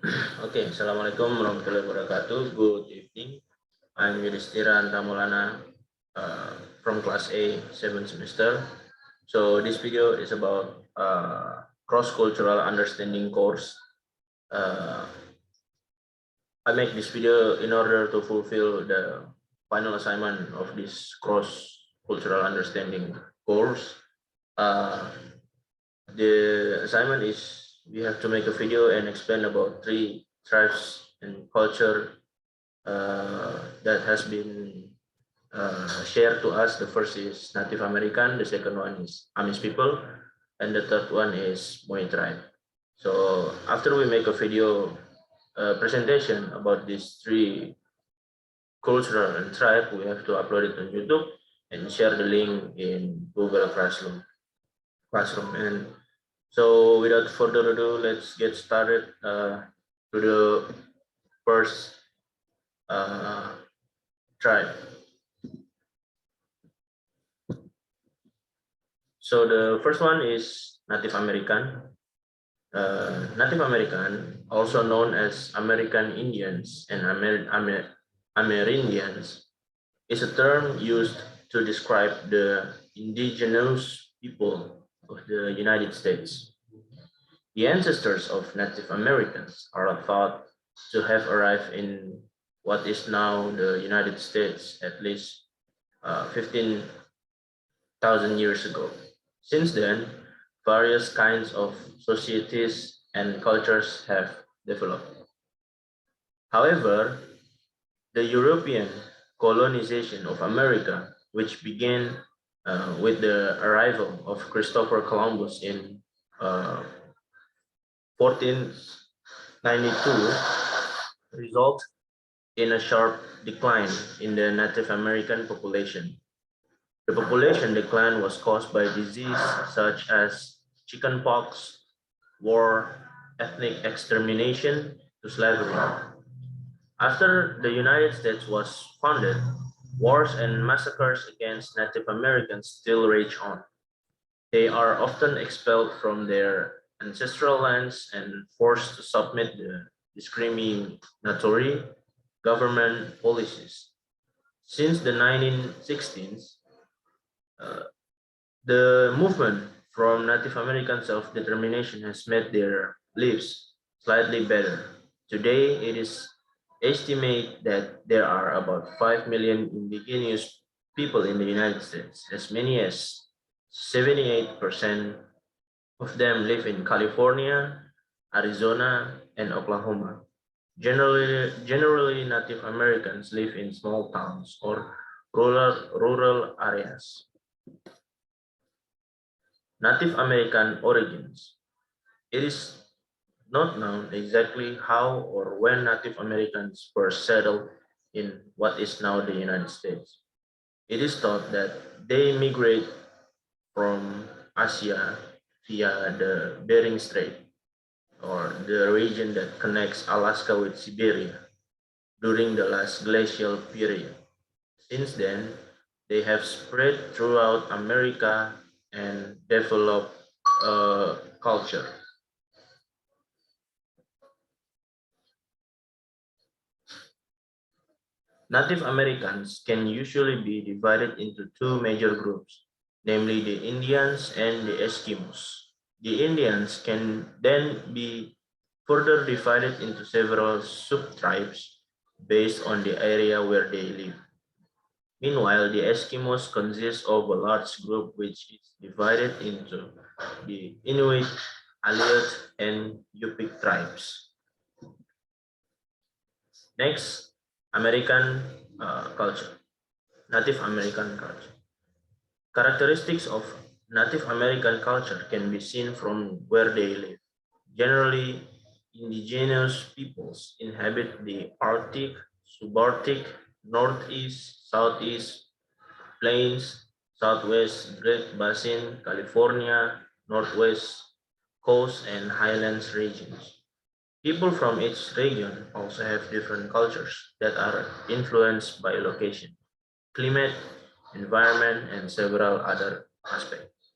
Okay, Assalamualaikum warahmatullahi wabarakatuh. Good evening. I'm Yudhis from class A, 7th semester. So this video is about cross-cultural understanding course. Uh, I make this video in order to fulfill the final assignment of this cross-cultural understanding course. Uh, the assignment is we have to make a video and explain about 3 tribes and culture that has been shared to us. The first is Native American, the second one is Amish people, and the third one is Moy tribe. So after we make a video presentation about these 3 cultural and tribe, we have to upload it on YouTube and share the link in Google Classroom. And so without further ado, let's get started to the first tribe. So the first one is Native American. Native American, also known as American Indians and Amerindians, is a term used to describe the indigenous people of the United States. The ancestors of Native Americans are thought to have arrived in what is now the United States at least 15,000 years ago. Since then, various kinds of societies and cultures have developed. However, the European colonization of America, which began with the arrival of Christopher Columbus in 1492, resulted in a sharp decline in the Native American population. The population decline was caused by disease such as chickenpox, war, ethnic extermination, to slavery. After the United States was founded, wars and massacres against Native Americans still rage on. They are often expelled from their ancestral lands and forced to submit to discriminatory government policies. Since the 1960s, uh, the movement from Native American self-determination has made their lives slightly better. Today, it is estimated that there are about 5 million indigenous people in the United States. As many as 78% of them live in California, Arizona, and Oklahoma. Generally, Native Americans live in small towns or rural areas. Native American origins. It is not known exactly how or when Native Americans first settled in what is now the United States. It is thought that they migrate from Asia via the Bering Strait, or the region that connects Alaska with Siberia, during the last glacial period. Since then, they have spread throughout America and developed a culture. Native Americans can usually be divided into 2 major groups, namely the Indians and the Eskimos. The Indians can then be further divided into several subtribes based on the area where they live. Meanwhile, the Eskimos consist of a large group which is divided into the Inuit, Aleut, and Yupik tribes. Next, American culture, Native American culture. Characteristics of Native American culture can be seen from where they live. Generally, indigenous peoples inhabit the Arctic, subarctic, northeast, southeast plains, southwest Great Basin, California, northwest coast, and highlands regions. People from each region also have different cultures that are influenced by location, climate, environment, and several other aspects.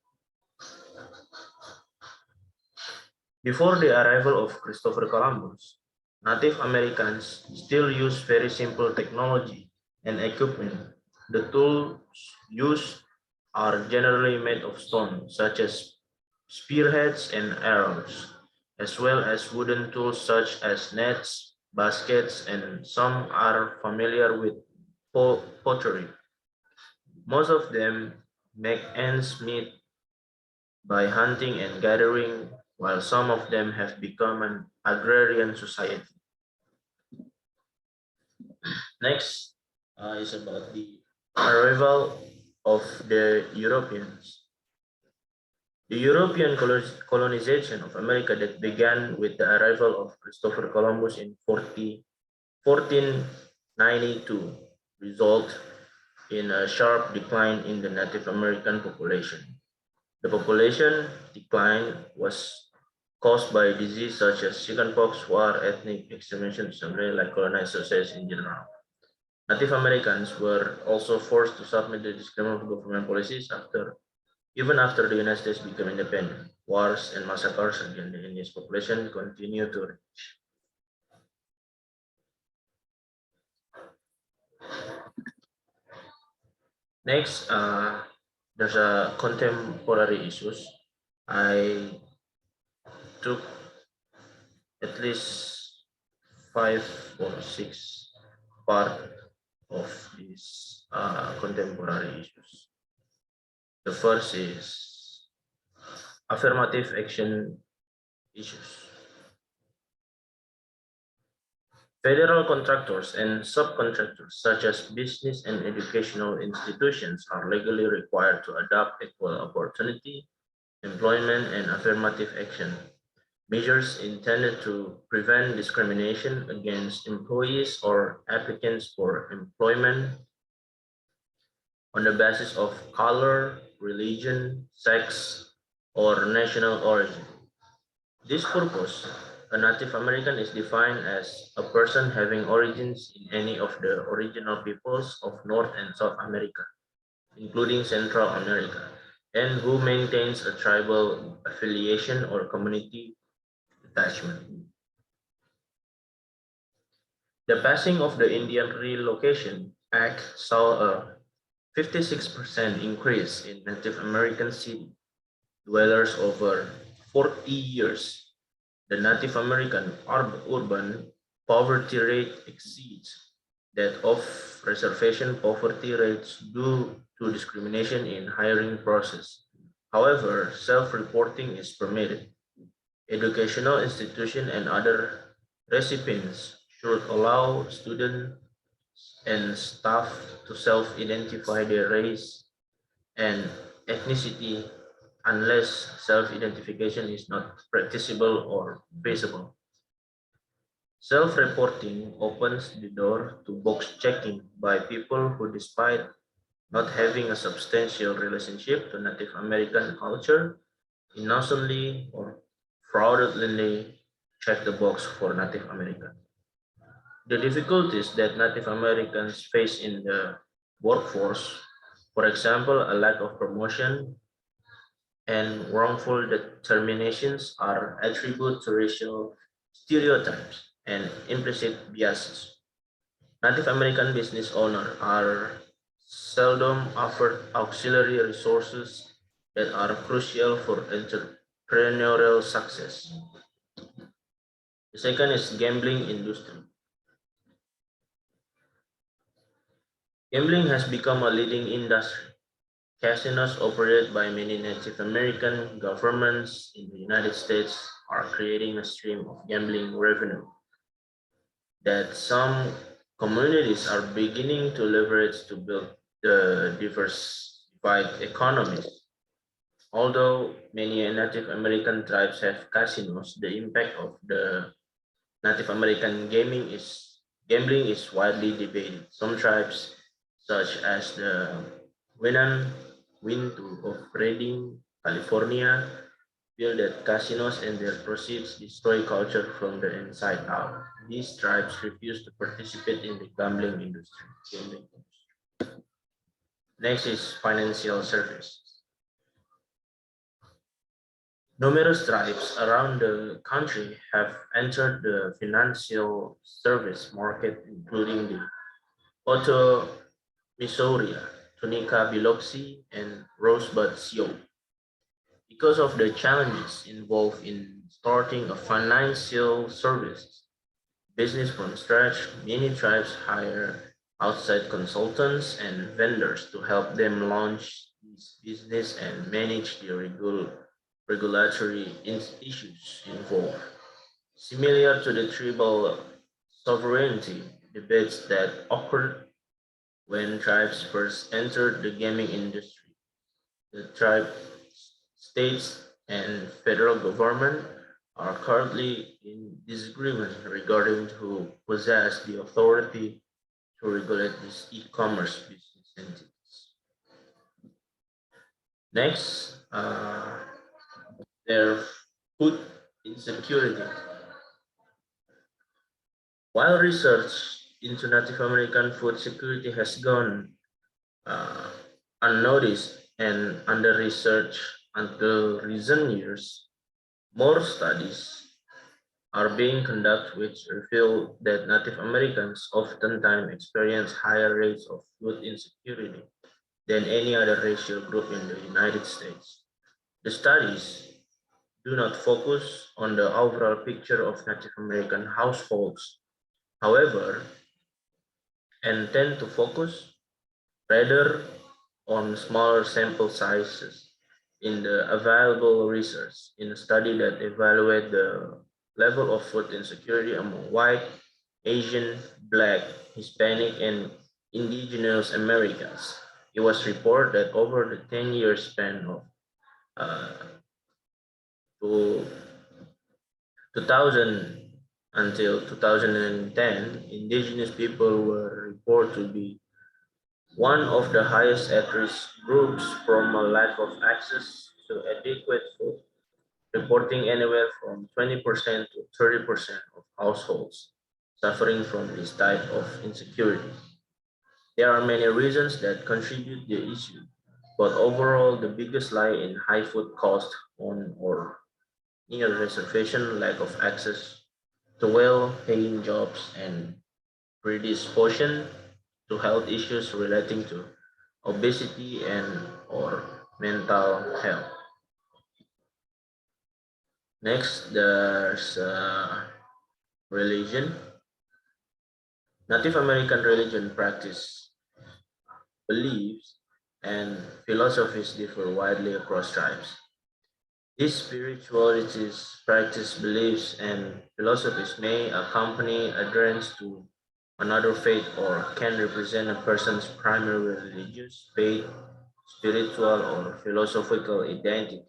Before the arrival of Christopher Columbus, Native Americans still use very simple technology and equipment. The tools used are generally made of stone, such as spearheads and arrows, as well as wooden tools such as nets, baskets, and some are familiar with pottery. Most of them make ends meet by hunting and gathering, while some of them have become an agrarian society. Next is about the arrival of the Europeans. The European colonization of America that began with the arrival of Christopher Columbus in 1492 resulted in a sharp decline in the Native American population. The population decline was caused by disease such as chickenpox, war, ethnic extermination, something like colonized societies in general. Native Americans were also forced to submit to discriminatory government policies even after the United States became independent. Wars and massacres against the indigenous population continued to rage. Next, there's a contemporary issues. I took at least 5 or 6 part of these contemporary issues. The first is affirmative action issues. Federal contractors and subcontractors, such as business and educational institutions, are legally required to adopt equal opportunity, employment, and affirmative action measures intended to prevent discrimination against employees or applicants for employment on the basis of color, religion, sex, or national origin. This purpose, a Native American is defined as a person having origins in any of the original peoples of North and South America, including Central America, and who maintains a tribal affiliation or community attachment. The passing of the Indian Relocation Act saw a 56% increase in Native American city dwellers over 40 years. The Native American urban poverty rate exceeds that of reservation poverty rates due to discrimination in hiring process. However, self-reporting is permitted. Educational institutions and other recipients should allow students and staff to self-identify their race and ethnicity unless self-identification is not practicable or feasible. Self-reporting opens the door to box checking by people who, despite not having a substantial relationship to Native American culture, innocently or fraudulently check the box for Native American. The difficulties that Native Americans face in the workforce, for example, a lack of promotion and wrongful determinations, are attributed to racial stereotypes and implicit biases. Native American business owners are seldom offered auxiliary resources that are crucial for entrepreneurial success. The second is gambling industry. Gambling has become a leading industry. Casinos operated by many Native American governments in the United States are creating a stream of gambling revenue that some communities are beginning to leverage to build the diversified economies. Although many Native American tribes have casinos, the impact of the Native American gambling is widely debated. Some tribes, such as the Winan Wintu of Redding, California, feel that casinos and their proceeds destroy culture from the inside out. These tribes refuse to participate in the gambling industry. Next is financial services. Numerous tribes around the country have entered the financial service market, including the Otto Missouri, Tunica Biloxi, and Rosebud Sioux. Because of the challenges involved in starting a financial service business from scratch, many tribes hire outside consultants and vendors to help them launch this business and manage the regulatory issues involved. Similar to the tribal sovereignty debates that occurred when tribes first entered the gaming industry, the tribe states and federal government are currently in disagreement regarding who possess the authority to regulate these e-commerce business entities. Next, their food insecurity. While research into Native American food security has gone uh, unnoticed and under-researched until recent years, more studies are being conducted which reveal that Native Americans oftentimes experience higher rates of food insecurity than any other racial group in the United States. The studies do not focus on the overall picture of Native American households, however, and tend to focus rather on smaller sample sizes in the available research in a study that evaluated the level of food insecurity among white, Asian, Black, Hispanic, and indigenous Americans. It was reported that over the 10-year span of uh, to 2000 until 2010, indigenous people were reported to be one of the highest at-risk groups from a lack of access to adequate food, reporting anywhere from 20% to 30% of households suffering from this type of insecurity. There are many reasons that contribute to the issue, but overall the biggest lie in high food cost on or near reservation, lack of access to well-paying jobs, and predisposition to health issues relating to obesity and or mental health. Next, there's religion. Native American religion practice, beliefs, and philosophies differ widely across tribes. These spiritualities, practice, beliefs, and philosophies may accompany adherence to another faith or can represent a person's primary religious faith, spiritual, or philosophical identity.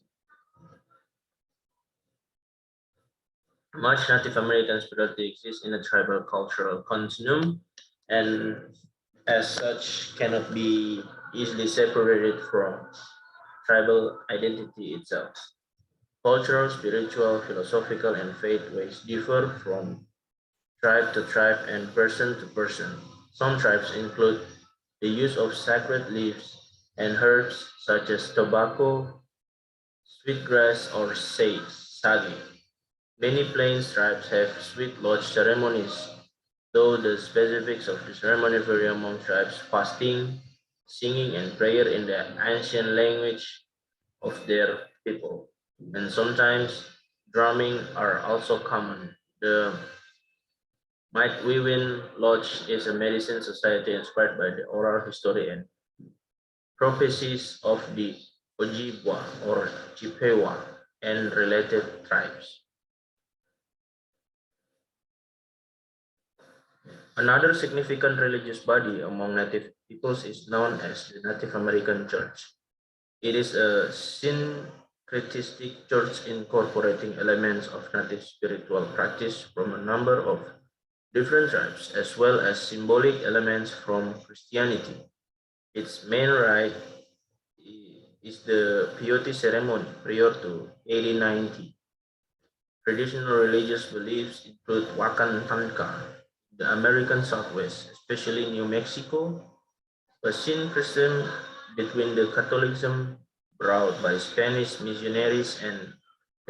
Much Native American spirituality exists in a tribal cultural continuum and as such cannot be easily separated from tribal identity itself. Cultural, spiritual, philosophical, and faith ways differ from tribe to tribe and person to person. Some tribes include the use of sacred leaves and herbs such as tobacco, sweetgrass, or sage. Many plains tribes have sweet lodge ceremonies, though the specifics of the ceremony vary among tribes. Fasting, singing, and prayer in the ancient language of their people, and sometimes drumming are also common. The Mitewiwin Lodge is a medicine society inspired by the oral history and prophecies of the Ojibwa or Chippewa and related tribes. Another significant religious body among Native peoples is known as the Native American Church. It is a syncretistic church incorporating elements of Native spiritual practice from a number of different tribes, as well as symbolic elements from Christianity. Its main rite is the peyote ceremony prior to 1890. Traditional religious beliefs include Wakan Tanka, the American Southwest, especially New Mexico, a syncretism between the Catholicism brought by Spanish missionaries and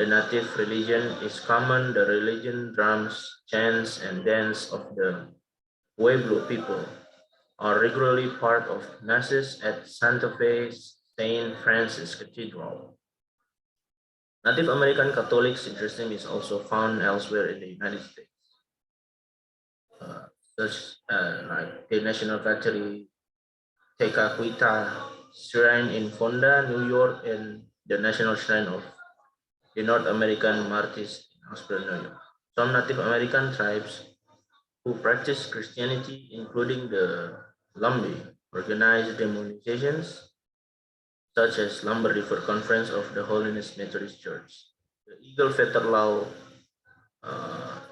The native religion is common. The religion, drums, chants, and dance of the Pueblo people are regularly part of masses at Santa Fe Saint Francis Cathedral. Native American Catholics, interesting, is also found elsewhere in the United States, uh, such like the National Gallery, Tekakwitha Shrine in Fonda, New York, and the National Shrine of the North American Martyrs in Hillsborough, New York. Some Native American tribes who practice Christianity, including the Lumbee, organize demonstrations such as Lumber River Conference of the Holiness Methodist Church. The Eagle Feather Law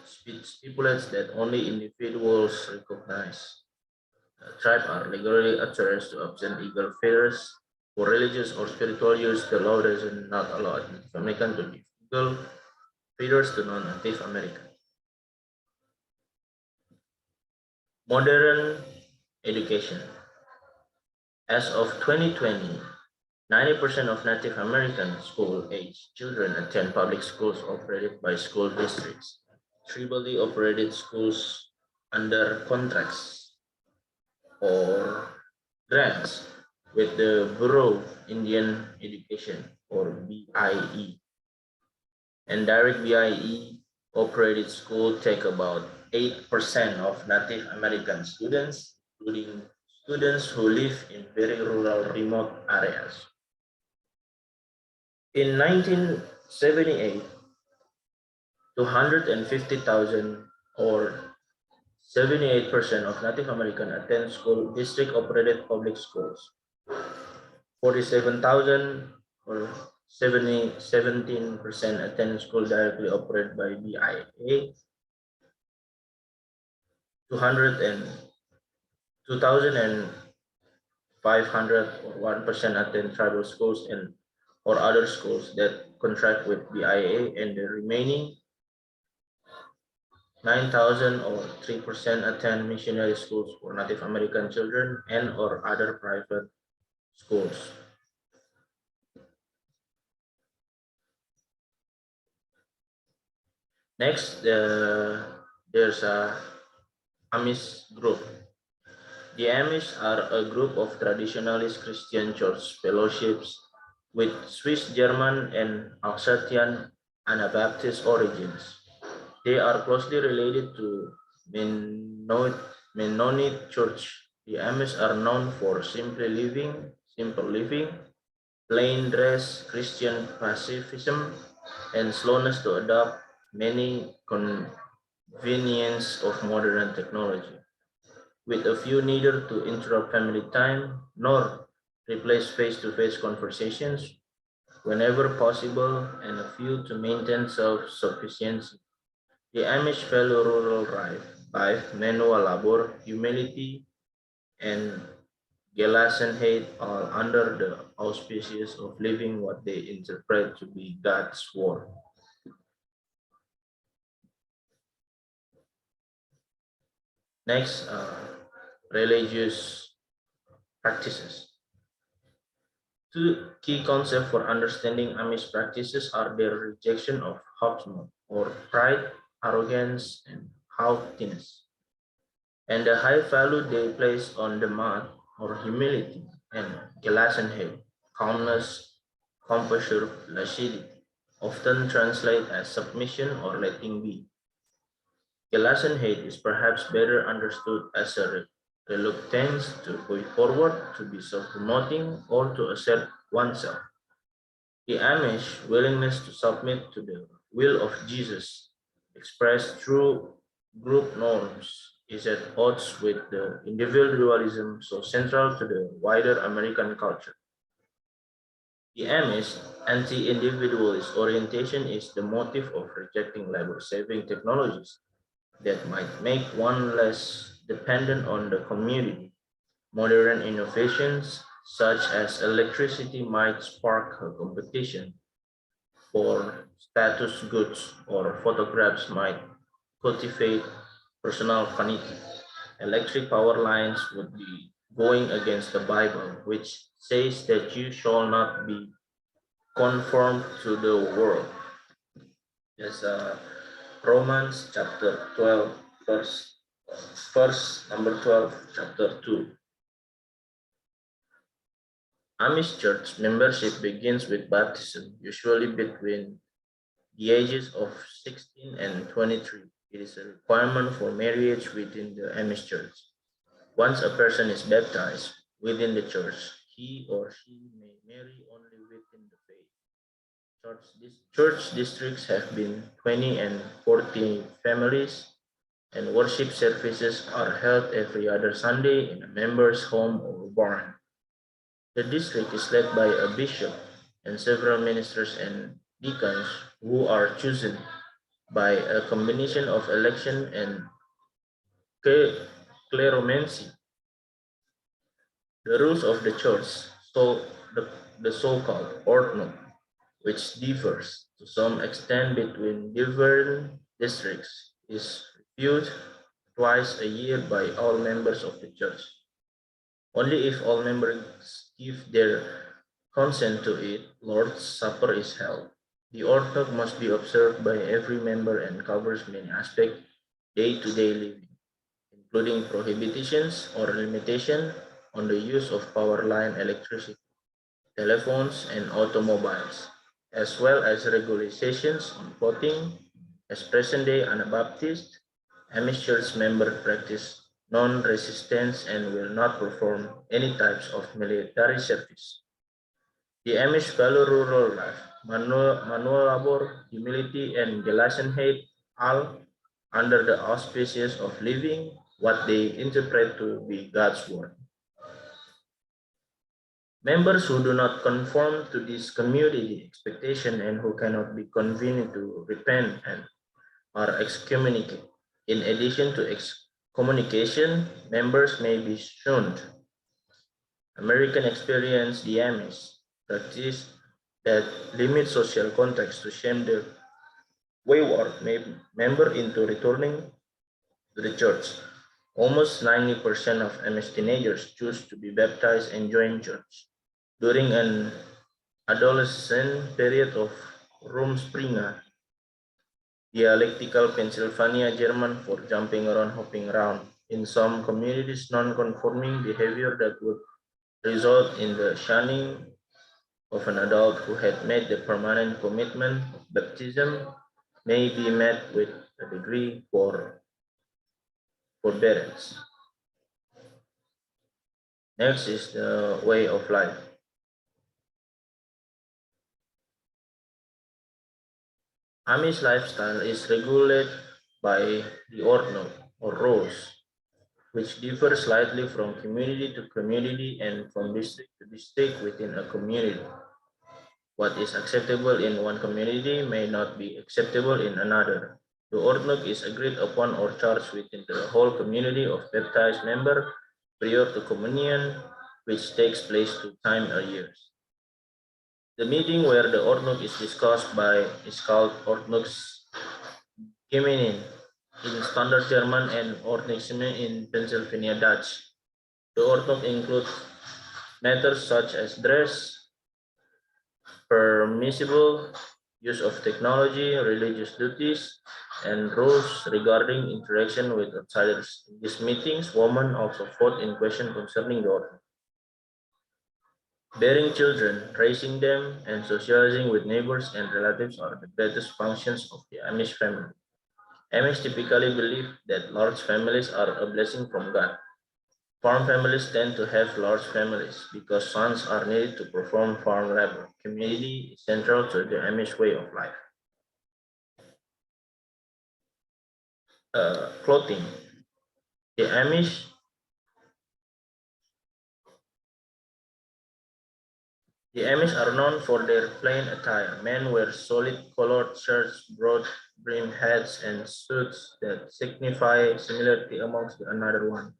stipulates that only individuals recognized tribe are legally authorized to obtain eagle feathers. For religious or spiritual use, the law does not allow Native American to give eagle feathers to non-Native American. Modern education. As of 2020, 90% of Native American school-age children attend public schools operated by school districts. Tribally operated schools under contracts or grants with the Bureau of Indian Education or BIE. And direct BIE operated schools take about 8% of Native American students, including students who live in very rural, remote areas. In 1978, 250,000 or 78% of Native American attend school district operated public schools. 47,000 or 17% attend school directly operated by BIA. 200 and 2,500 or 1% attend tribal schools and or other schools that contract with BIA, and the remaining 9,000 or 3% attend missionary schools for Native American children and or other private schools. Next, there's a Amish group. The Amish are a group of traditionalist Christian church fellowships with Swiss German and Alsatian Anabaptist origins. They are closely related to Mennonite Church. The Amish are known for simple living, plain dress, Christian pacifism, and slowness to adopt many convenience of modern technology, with a few neither to interrupt family time nor replace face-to-face conversations whenever possible, and a few to maintain self-sufficiency. The Amish value rural life, manual labor, humility, and Gelassenheit, all under the auspices of living what they interpret to be God's word. Next, religious practices. Two key concepts for understanding Amish practices are their rejection of Hobsbawm or pride, arrogance, and haughtiness, and the high value they place on the mud or humility, and Gelassenheit, calmness, composure, placidity, often translate as submission or letting be. Gelassenheit is perhaps better understood as a reluctance to go forward, to be self-promoting, or to assert oneself. The Amish willingness to submit to the will of Jesus, expressed through group norms, is at odds with the individualism so central to the wider American culture. The Amish anti-individualist orientation is the motive of rejecting labor-saving technologies that might make one less dependent on the community. Modern innovations such as electricity might spark a competition for status goods, or photographs might cultivate personal vanity. Electric power lines would be going against the Bible, which says that you shall not be conformed to the world. Yes, Romans chapter 12, verse number 12, chapter 2. Amish church membership begins with baptism, usually between the ages of 16 and 23. It is a requirement for marriage within the Amish church. Once a person is baptized within the church, he or she may marry only within the faith. Church districts have been 20 and 40 families, and worship services are held every other Sunday in a member's home or barn. The district is led by a bishop and several ministers and deacons who are chosen by a combination of election and cleromancy. The rules of the church, so the so-called ordinal, which differs to some extent between different districts, is reviewed twice a year by all members of the church. Only if all members give their consent to it, Lord's Supper is held. The orthodox must be observed by every member and covers many aspects day-to-day living, including prohibitions or limitation on the use of power line electricity, telephones, and automobiles, as well as regulations on voting. As present-day Anabaptist, Amish Church members practice non-resistance and will not perform any types of military service. The Amish value rural life, manual labor, humility, and Gelassenheit, all under the auspices of living what they interpret to be God's word. Members who do not conform to this community expectation and who cannot be convinced to repent and are excommunicated. In addition to excommunication, members may be shunned. American experience, the Amish practice that limits social contact to shame the wayward member into returning to the church. Almost 90% of Amish teenagers choose to be baptized and join church. During an adolescent period of Rumspringa, dialectical Pennsylvania German for jumping around, hopping around. In some communities, non-conforming behavior that would result in the shunning of an adult who had made the permanent commitment of baptism may be met with a degree for forbearance. Next is the way of life. Amish lifestyle is regulated by the ordinal or rules, which differ slightly from community to community and from district to district within a community. What is acceptable in one community may not be acceptable in another. The ordinance is agreed upon or charged within the whole community of baptized members prior to communion, which takes place 2 times a year. The meeting where the ordinance is discussed by is called Ordnungs Geminin in Standard German and Ordnungsgemein in Pennsylvania Dutch. The ordinance includes matters such as dress, permissible use of technology, religious duties, and rules regarding interaction with outsiders. In these meetings, women also vote in questions concerning the order. Bearing children, raising them, and socializing with neighbors and relatives are the greatest functions of the Amish family. Amish typically believe that large families are a blessing from God. Farm families tend to have large families because sons are needed to perform farm labor. Community is central to the Amish way of life. Clothing. The Amish, the Amish are known for their plain attire. Men wear solid colored shirts, broad brim hats, and suits that signify similarity amongst another one.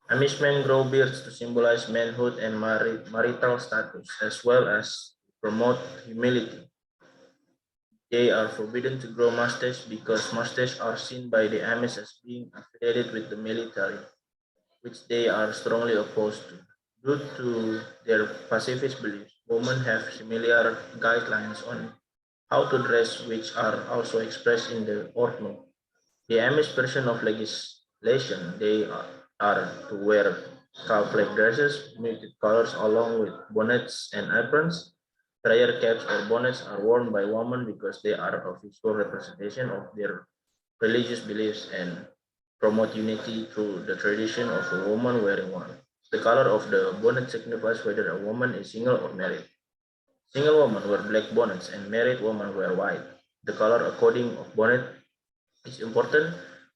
Amish men grow beards to symbolize manhood and marital status, as well as promote humility. They are forbidden to grow mustache because mustaches are seen by the Amish as being affiliated with the military, which they are strongly opposed to. Due to their pacifist beliefs, women have similar guidelines on how to dress, which are also expressed in the ordinal. The Amish version of legislation, they are to wear camouflage dresses, muted colors along with bonnets and aprons. Prayer caps or bonnets are worn by women because they are a visual representation of their religious beliefs and promote unity through the tradition of a woman wearing one. The color of the bonnet signifies whether a woman is single or married. Single women wear black bonnets and married women wear white. The color according of bonnet is important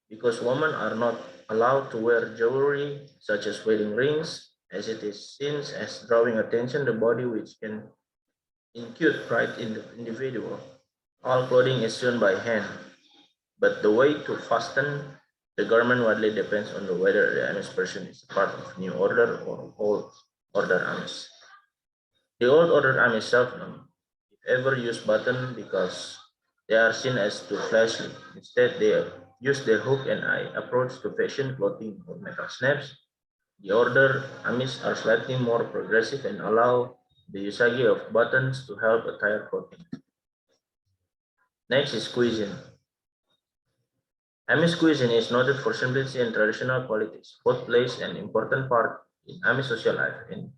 because women are not allowed to wear jewelry such as wedding rings, as it is seen as drawing attention to the body, which can include pride in the individual. All clothing is sewn by hand, but the way to fasten the garment widely depends on the whether the Amish person is a part of New Order or Old Order Amish. The Old Order Amish seldom, if ever, use button because they are seen as too flashy. Instead, they use the hook and eye approach to fashion clothing or metal snaps. The Order Amish are slightly more progressive and allow the usage of buttons to help attire clothing. Next is cuisine. Amish cuisine is noted for simplicity and traditional qualities. Food plays an important part in Amish social life and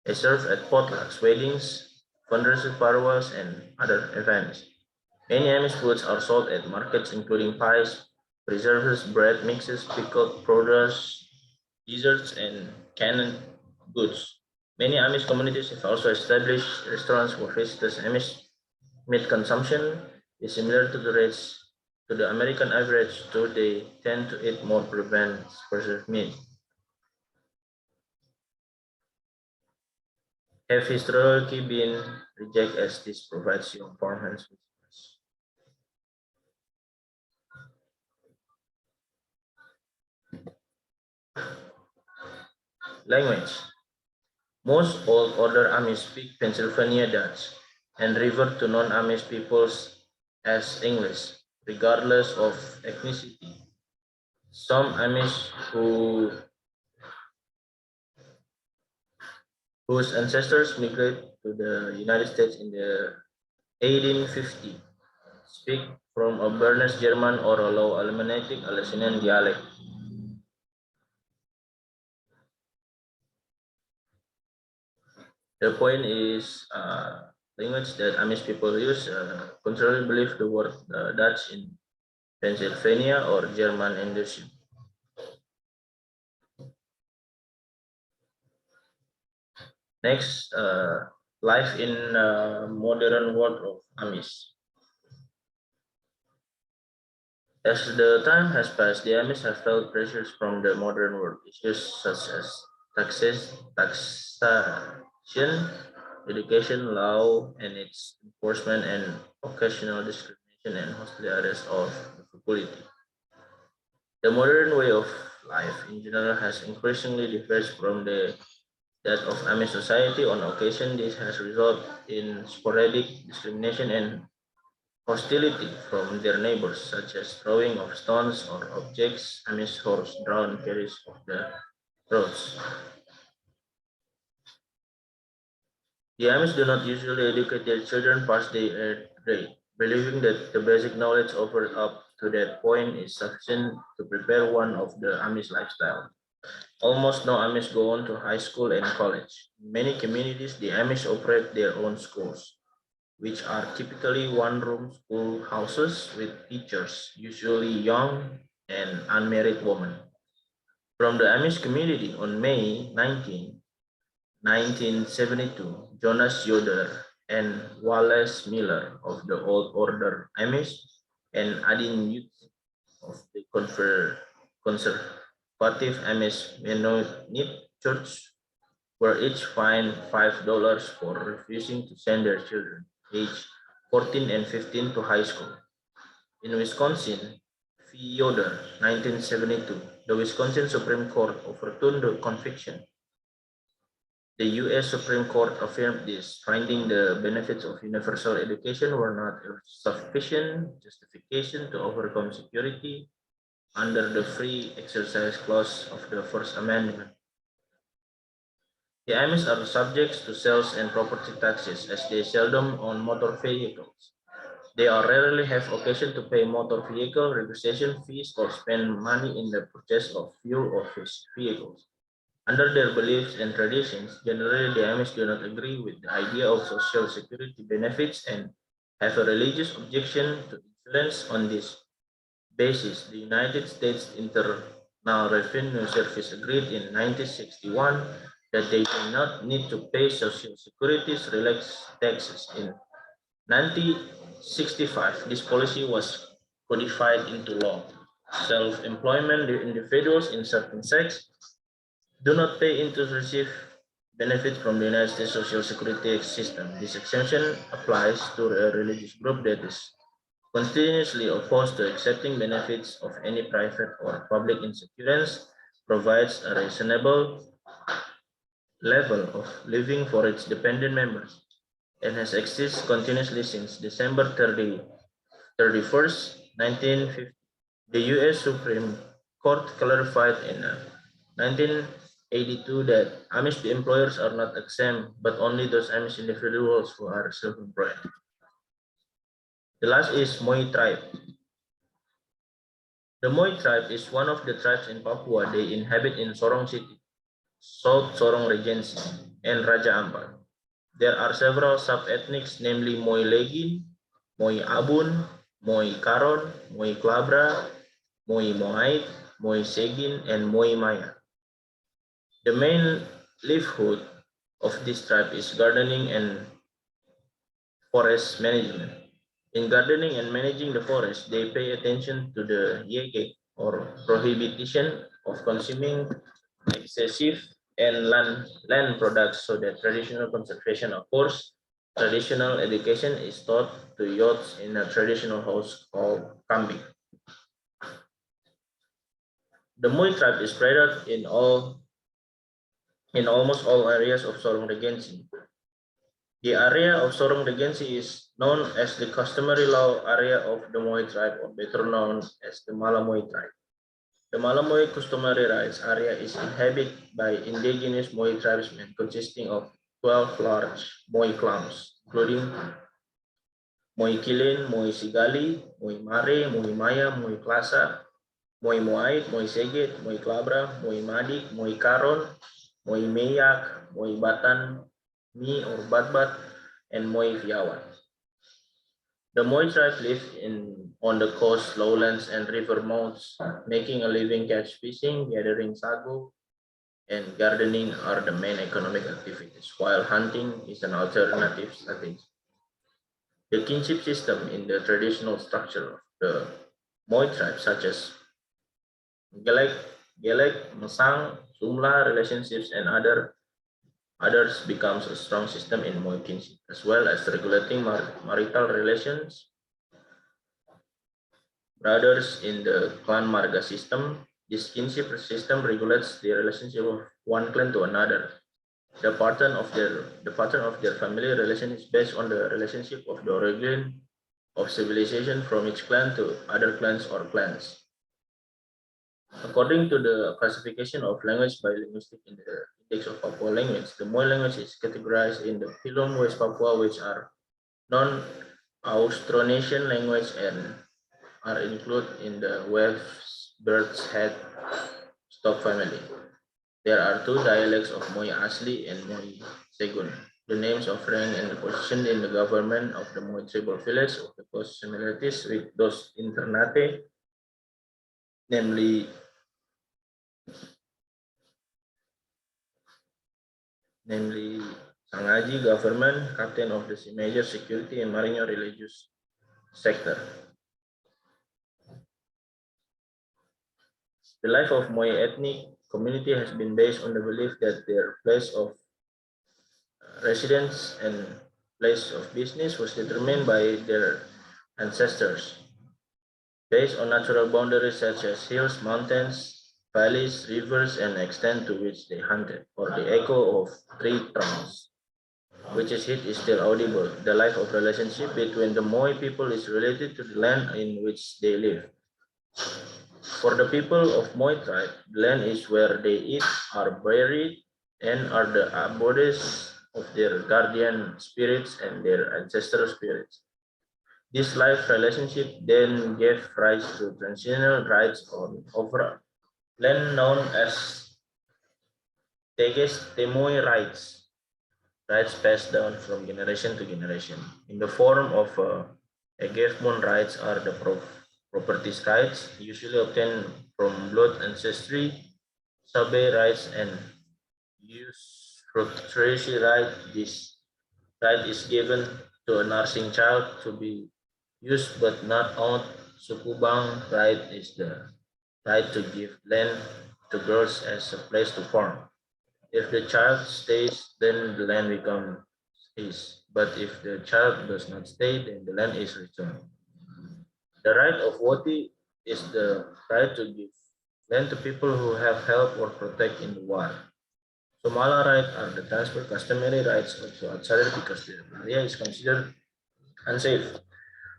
is served at potlucks, weddings, fundraisers, parwas, and other events. Many Amish foods are sold at markets, including pies, preserves, bread mixes, pickled produce, desserts, and canned goods. Many Amish communities have also established restaurants for visitors. Amish meat consumption is similar to the rates to the American average, though they tend to eat more preserved meat. Have historically been rejected as this provides young farmers with language. Most Old Order Amish speak Pennsylvania Dutch and revert to non-Amish peoples as English, regardless of ethnicity. Some Amish whose ancestors migrated to the United States in the 1850 speak from a Bernese German or a low Alemannic Alsatian dialect. The point is language that Amish people use. Contrarily believe the word Dutch in Pennsylvania or German in the Next, life in modern world of Amish. As the time has passed, the Amish have felt pressures from the modern world, issues such as taxation, education, law, and its enforcement, and occasional discrimination and hostile arrest of the faculty. The modern way of life in general has increasingly differed from that of Amish society. On occasion, this has resulted in sporadic discrimination and hostility from their neighbors, such as throwing of stones or objects Amish horse-drawn carriages of the roads. The Amish do not usually educate their children past their grade, believing that the basic knowledge offered up to that point is sufficient to prepare one of the Amish lifestyle. Almost no Amish go on to high school and college. In many communities, the Amish operate their own schools, which are typically one-room schoolhouses with teachers, usually young and unmarried women. From the Amish community on May 19, 1972, Jonas Yoder and Wallace Miller of the Old Order Amish and Adin Youth of the Conservative Amish Mennonite Church were each fined $5 for refusing to send their children, aged 14 and 15, to high school. In Wisconsin, Yoder, 1972, the Wisconsin Supreme Court overturned the conviction. The U.S. Supreme Court affirmed this, finding the benefits of universal education were not a sufficient justification to overcome security under the Free Exercise Clause of the First Amendment. The Amish are subject to sales and property taxes as they seldom own motor vehicles. They are rarely have occasion to pay motor vehicle registration fees or spend money in the purchase of fuel or vehicles. Under their beliefs and traditions, generally the Amish do not agree with the idea of social security benefits and have a religious objection to insurance on this basis. The United States Internal Revenue Service agreed in 1961 that they do not need to pay social security's relaxed taxes. In 1965, this policy was codified into law. Self-employment individuals in certain sectors do not pay into receive benefits from the United States Social Security system. This exemption applies to a religious group that is continuously opposed to accepting benefits of any private or public insurance, provides a reasonable level of living for its dependent members, and has existed continuously since December 31st, 1950. The U.S. Supreme Court clarified in 1982 that Amish employers are not exempt, but only those Amish individuals who are self-employed. The last is Moi tribe. The Moi tribe is one of the tribes in Papua. They inhabit in Sorong City, South Sorong Regency, and Raja Ampat. There are several sub-ethnics, namely Moi Legin, Moi Abun, Moi Karon, Moi Klabra, Moi Moait, Moi Segin, and Moi Maya. The main livelihood of this tribe is gardening and forest management. In gardening and managing the forest, they pay attention to the yegek or prohibition of consuming excessive and land products so that traditional conservation occurs. Traditional education is taught to youths in a traditional house called kambing. The Moi tribe is spread out in almost all areas of Sorong Regency. The area of Sorong Regency is known as the customary law area of the Moi tribe, or better known as the Malamoy tribe. The Malamoy customary rights area is inhabited by indigenous Moi tribesmen consisting of 12 large Moi clans, including Moi Kilin, Moi Sigali, Moi Mare, Moi Maya, Moi Klasa, Moi Moait, Moi Segit, Moi Klabra, Moi Madik, Moi Karon, Moi Meyak, Moi Batan, Mi or Batbat, and Moi Fiawan. The Moi tribe live on the coast, lowlands, and river mouths, making a living catch fishing, gathering sago, and gardening are the main economic activities, while hunting is an alternative strategy. The kinship system in the traditional structure of the Moi tribe, such as Gelek, Mesang, Sumla relationships, and others becomes a strong system in Moi kinship, as well as regulating marital relations. Brothers in the clan marga system, this kinship system regulates the relationship of one clan to another. The pattern of their family relation is based on the relationship of the origin of civilization from each clan to other clans or clans. According to the classification of language by linguistic in the Index of Papua Language, the Moi language is categorized in the Pilum West Papua, which are non-Austronesian language and are included in the West Bird's Head stock family. There are two dialects of Moi Asli and Moi Segun. The names of rank and position in the government of the Moi tribal village of the close similarities with those in Ternate, namely Sangaji government, captain of the major security and marine religious sector. The life of Moi ethnic community has been based on the belief that their place of residence and place of business was determined by their ancestors, based on natural boundaries such as hills, mountains, valleys, rivers, and extent to which they hunted, or the echo of tree trunks, which is hit is still audible. The life of relationship between the Moi people is related to the land in which they live. For the people of Moi tribe, the land is where they eat, are buried, and are the abodes of their guardian spirits and their ancestral spirits. This life relationship then gave rise to transitional rights on over land known as teges temui rights passed down from generation to generation. In the form of Agefmon rights are the properties rights, usually obtained from blood ancestry, sabe rights, and usufructuary right. This right is given to a nursing child to be used but not owned. Sukubang right is the right to give land to girls as a place to farm. If the child stays, then the land becomes his. But if the child does not stay, then the land is returned. The right of Wati is the right to give land to people who have helped or protect in the war. Somala right are the transfer customary rights of the outsider because the area is considered unsafe.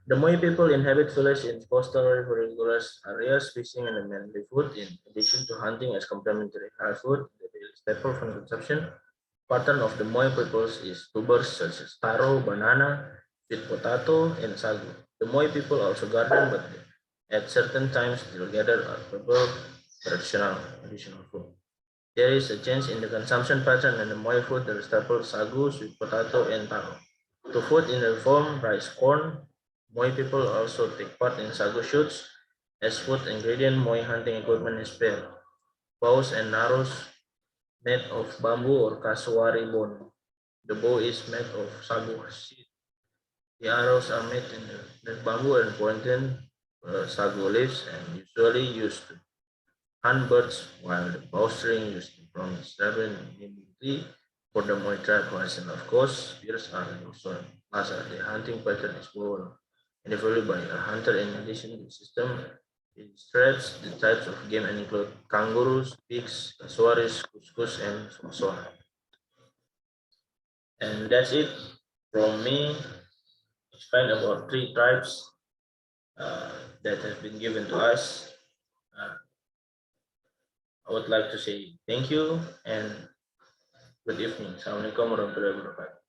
The Moi people inhabit villages in coastal riverine areas, fishing and mainly food, in addition to hunting as complementary high food, the daily staple for consumption. Pattern of the Moi peoples is tubers such as taro, banana, sweet potato, and sagu. The Moi people also garden, but at certain times they'll gather or prepare traditional additional food. There is a change in the consumption pattern and the Moi food, the staple sagu, sweet potato, and taro. To food in the form rice corn, Moi people also take part in sagu shoots. As food ingredient, Moi hunting equipment is spare. Bows and arrows made of bamboo or kasuari bone. The bow is made of sagu seed. The arrows are made in the bamboo and pointed sagu leaves and usually used to hunt birds, while the bowstring used to promise seven immunity for the Muay Thai person. Of course, spears are also Plaza. The hunting pattern is more individually by a hunter. In addition, the system illustrates the types of game and include kangaroos, pigs, kasuaris, kuskus, and soa. And that's it from me. Explain about three tribes uh, that have been given to us. Uh, I would like to say thank you and good evening. Assalamualaikum warahmatullahi wabarakatuh.